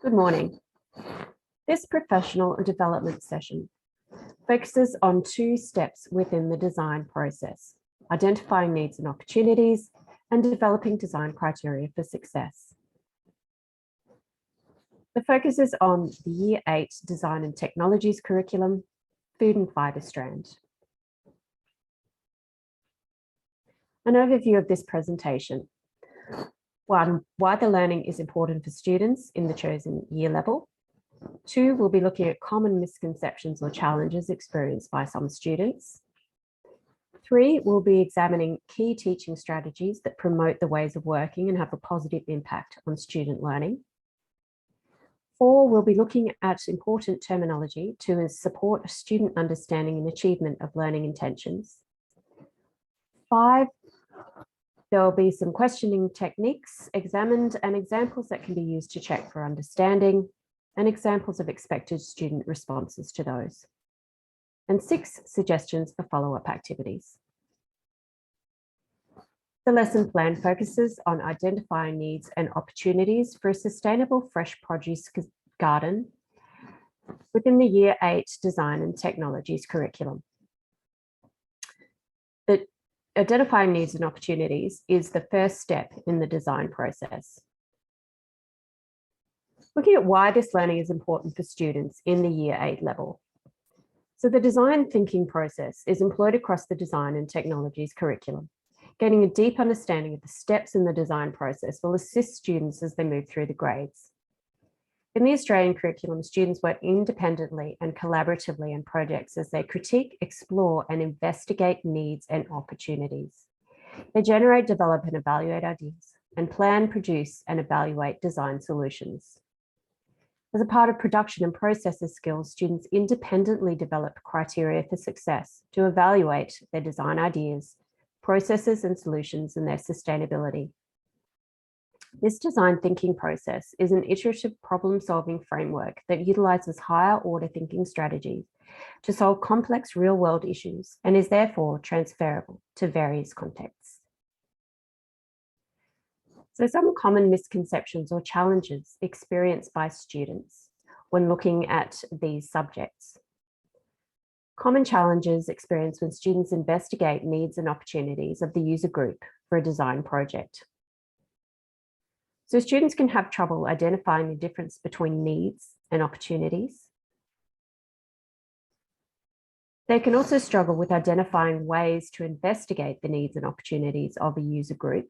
Good morning. This professional development session focuses on two steps within the design process: identifying needs and opportunities and developing design criteria for success. The focus is on the Year 8 Design and Technologies curriculum, Food and Fibre strand. An overview of this presentation. 1, why the learning is important for students in the chosen year level. 2, we'll be looking at common misconceptions or challenges experienced by some students. 3, we'll be examining key teaching strategies that promote the ways of working and have a positive impact on student learning. 4, we'll be looking at important terminology to support student understanding and achievement of learning intentions. 5, there will be some questioning techniques examined and examples that can be used to check for understanding and examples of expected student responses to those. And 6, suggestions for follow-up activities. The lesson plan focuses on identifying needs and opportunities for a sustainable fresh produce garden within the Year 8 Design and Technologies curriculum. Identifying needs and opportunities is the first step in the design process. Looking at why this learning is important for students in the Year 8 level. So the design thinking process is employed across the design and technologies curriculum. Gaining a deep understanding of the steps in the design process will assist students as they move through the grades. In the Australian curriculum, students work independently and collaboratively in projects as they critique, explore, and investigate needs and opportunities. They generate, develop, and evaluate ideas, and plan, produce, and evaluate design solutions. As a part of production and processes skills, students independently develop criteria for success to evaluate their design ideas, processes, and solutions and their sustainability. This design thinking process is an iterative problem-solving framework that utilizes higher order thinking strategies to solve complex real-world issues and is therefore transferable to various contexts. So some common misconceptions or challenges experienced by students when looking at these subjects. Common challenges experienced when students investigate needs and opportunities of the user group for a design project. So students can have trouble identifying the difference between needs and opportunities. They can also struggle with identifying ways to investigate the needs and opportunities of a user group.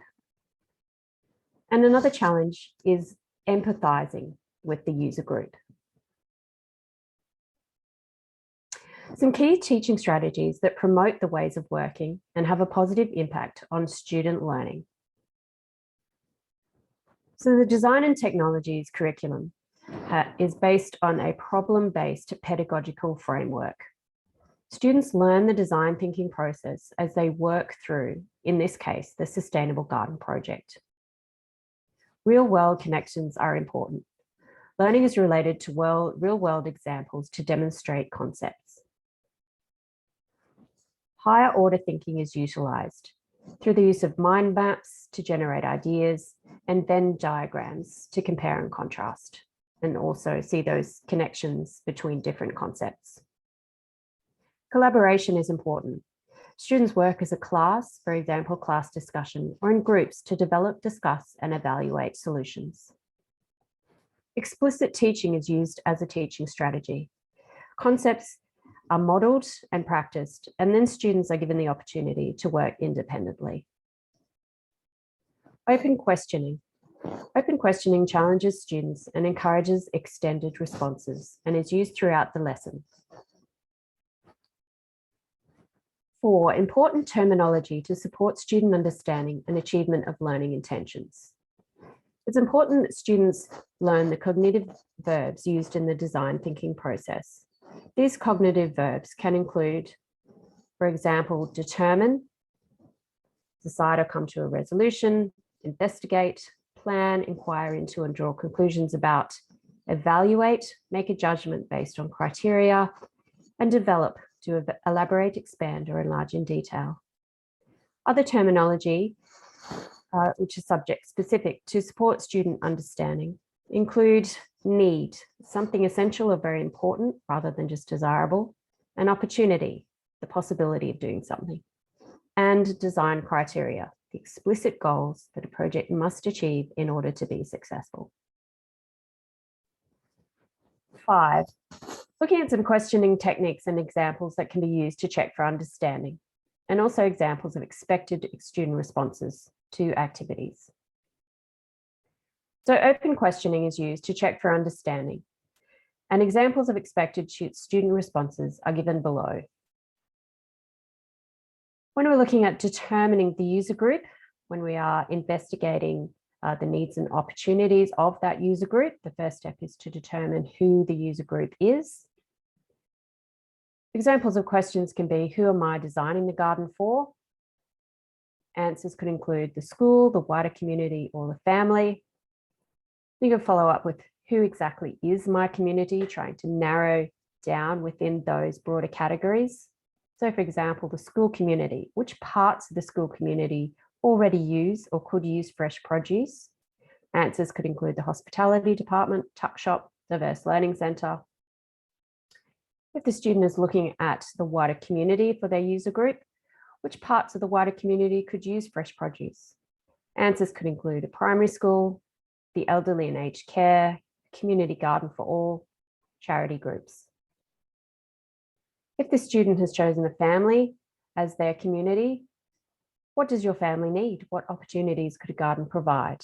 And another challenge is empathizing with the user group. Some key teaching strategies that promote the ways of working and have a positive impact on student learning. So the Design and Technologies curriculum is based on a problem-based pedagogical framework. Students learn the design thinking process as they work through, in this case, the Sustainable Garden Project. Real-world connections are important. Learning is related to real-world examples to demonstrate concepts. Higher order thinking is utilised through the use of mind maps to generate ideas and Venn diagrams to compare and contrast, and also see those connections between different concepts. Collaboration is important. Students work as a class, for example, class discussion, or in groups to develop, discuss, and evaluate solutions. Explicit teaching is used as a teaching strategy. Concepts are modelled and practiced, and then students are given the opportunity to work independently. Open questioning. Open questioning challenges students and encourages extended responses and is used throughout the lesson. 4, important terminology to support student understanding and achievement of learning intentions. It's important that students learn the cognitive verbs used in the design thinking process. These cognitive verbs can include, for example, determine, decide or come to a resolution, investigate, plan, inquire into and draw conclusions about, evaluate, make a judgment based on criteria, and develop, to elaborate, expand, or enlarge in detail. Other terminology, which is subject specific to support student understanding, include Need, something essential or very important rather than just desirable. An opportunity, the possibility of doing something. And design criteria, the explicit goals that a project must achieve in order to be successful. 5, looking at some questioning techniques and examples that can be used to check for understanding, and also examples of expected student responses to activities. So open questioning is used to check for understanding, and examples of expected student responses are given below. When we're looking at determining the user group, when we are investigating the needs and opportunities of that user group, the first step is to determine who the user group is. Examples of questions can be, who am I designing the garden for? Answers could include the school, the wider community, or the family. You can follow up with, who exactly is my community, trying to narrow down within those broader categories. So for example, the school community, which parts of the school community already use or could use fresh produce? Answers could include the hospitality department, tuck shop, diverse learning centre. If the student is looking at the wider community for their user group, which parts of the wider community could use fresh produce? Answers could include a primary school, the elderly and aged care, community garden for all, charity groups. If the student has chosen a family as their community, what does your family need? What opportunities could a garden provide?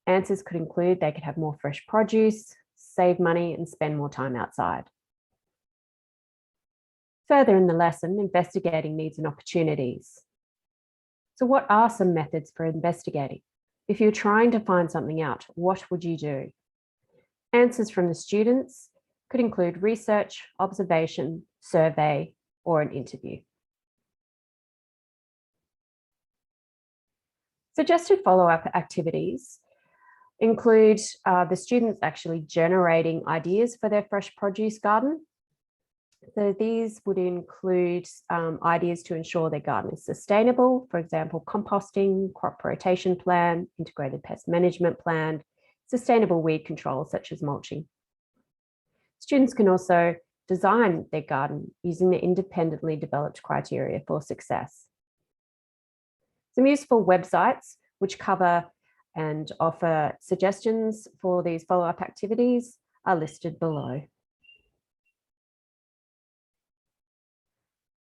Answers could include they could have more fresh produce, save money, and spend more time outside. Further in the lesson, investigating needs and opportunities. So what are some methods for investigating? If you're trying to find something out, what would you do? Answers from the students could include research, observation, survey, or an interview. Suggested follow-up activities include the students actually generating ideas for their fresh produce garden. So these would include ideas to ensure their garden is sustainable, for example, composting, crop rotation plan, integrated pest management plan, sustainable weed control such as mulching. Students can also design their garden using the independently developed criteria for success. Some useful websites which cover and offer suggestions for these follow-up activities are listed below.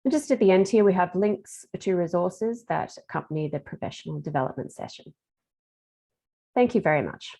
And just at the end here, we have links to resources that accompany the professional development session. Thank you very much.